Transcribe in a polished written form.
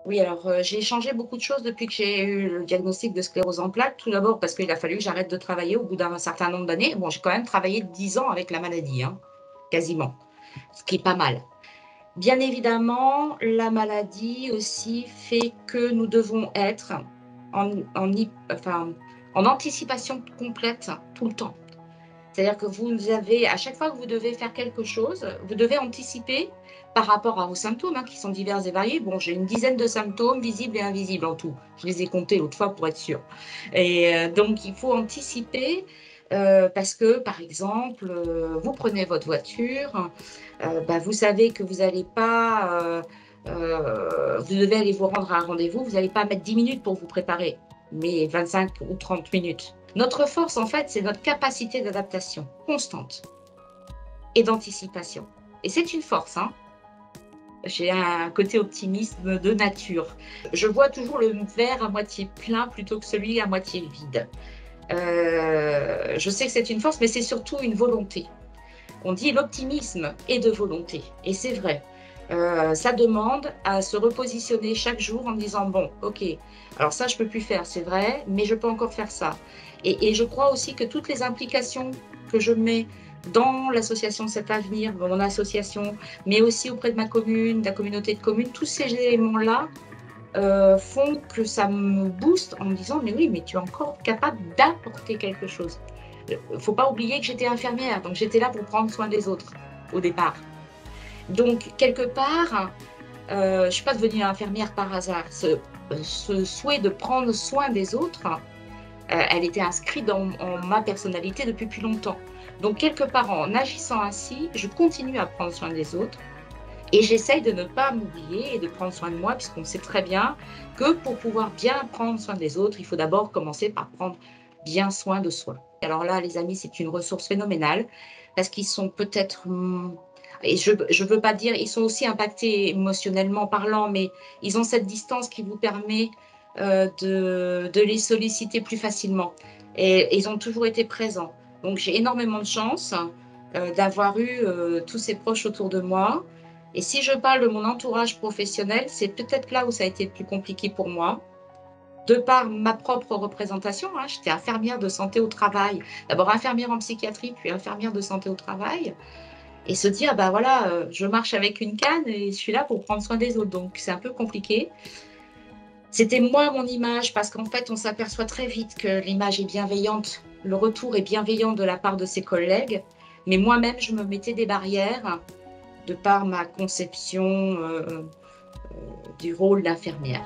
Oui, alors, j'ai changé beaucoup de choses depuis que j'ai eu le diagnostic de sclérose en plaques. Tout d'abord parce qu'il a fallu que j'arrête de travailler au bout d'un certain nombre d'années. Bon, j'ai quand même travaillé 10 ans avec la maladie, hein, quasiment, ce qui est pas mal. Bien évidemment, la maladie aussi fait que nous devons être en anticipation complète tout le temps. C'est-à-dire que vous avez à chaque fois que vous devez faire quelque chose, vous devez anticiper par rapport à vos symptômes, hein, qui sont divers et variés. Bon, j'ai une dizaine de symptômes visibles et invisibles en tout. Je les ai comptés l'autre fois pour être sûre et donc il faut anticiper, parce que, par exemple, vous prenez votre voiture, bah, vous savez que vous allez pas, vous devez aller vous rendre à un rendez-vous, vous allez pas mettre 10 minutes pour vous préparer, mais 25 ou 30 minutes. Notre force, en fait, c'est notre capacité d'adaptation constante et d'anticipation et c'est une force, hein. J'ai un côté optimisme de nature. Je vois toujours le verre à moitié plein plutôt que celui à moitié vide. Je sais que c'est une force, mais c'est surtout une volonté. On dit l'optimisme est de volonté et c'est vrai. Ça demande à se repositionner chaque jour en disant: «Bon, OK, alors ça je peux plus faire, c'est vrai, mais je peux encore faire ça» et je crois aussi que toutes les implications que je mets dans l'association Cet Avenir, dans mon association, mais aussi auprès de ma commune, de la communauté de communes, tous ces éléments-là, font que ça me booste en me disant: «Mais oui, mais tu es encore capable d'apporter quelque chose». Faut pas oublier que j'étais infirmière, donc j'étais là pour prendre soin des autres, au départ. Donc quelque part, je suis pas devenue infirmière par hasard. Ce souhait de prendre soin des autres, elle était inscrite en ma personnalité depuis plus longtemps. Donc quelque part, en agissant ainsi, je continue à prendre soin des autres et j'essaye de ne pas m'oublier et de prendre soin de moi puisqu'on sait très bien que pour pouvoir bien prendre soin des autres, il faut d'abord commencer par prendre bien soin de soi. Alors là, les amis, c'est une ressource phénoménale parce qu'ils sont peut-être, et je veux pas dire ils sont aussi impactés émotionnellement parlant, mais ils ont cette distance qui vous permet, de les solliciter plus facilement et ils ont toujours été présents. Donc j'ai énormément de chance, d'avoir eu, tous ces proches autour de moi et si je parle de mon entourage professionnel, c'est peut-être là où ça a été le plus compliqué pour moi. De par ma propre représentation, hein, j'étais infirmière de santé au travail. D'abord infirmière en psychiatrie, puis infirmière de santé au travail et se dire: «Bah, voilà, je marche avec une canne et je suis là pour prendre soin des autres», donc c'est un peu compliqué. C'était moi, mon image, parce qu'en fait, on s'aperçoit très vite que l'image est bienveillante, le retour est bienveillant de la part de ses collègues, mais moi-même, je me mettais des barrières de par ma conception, du rôle d'infirmière.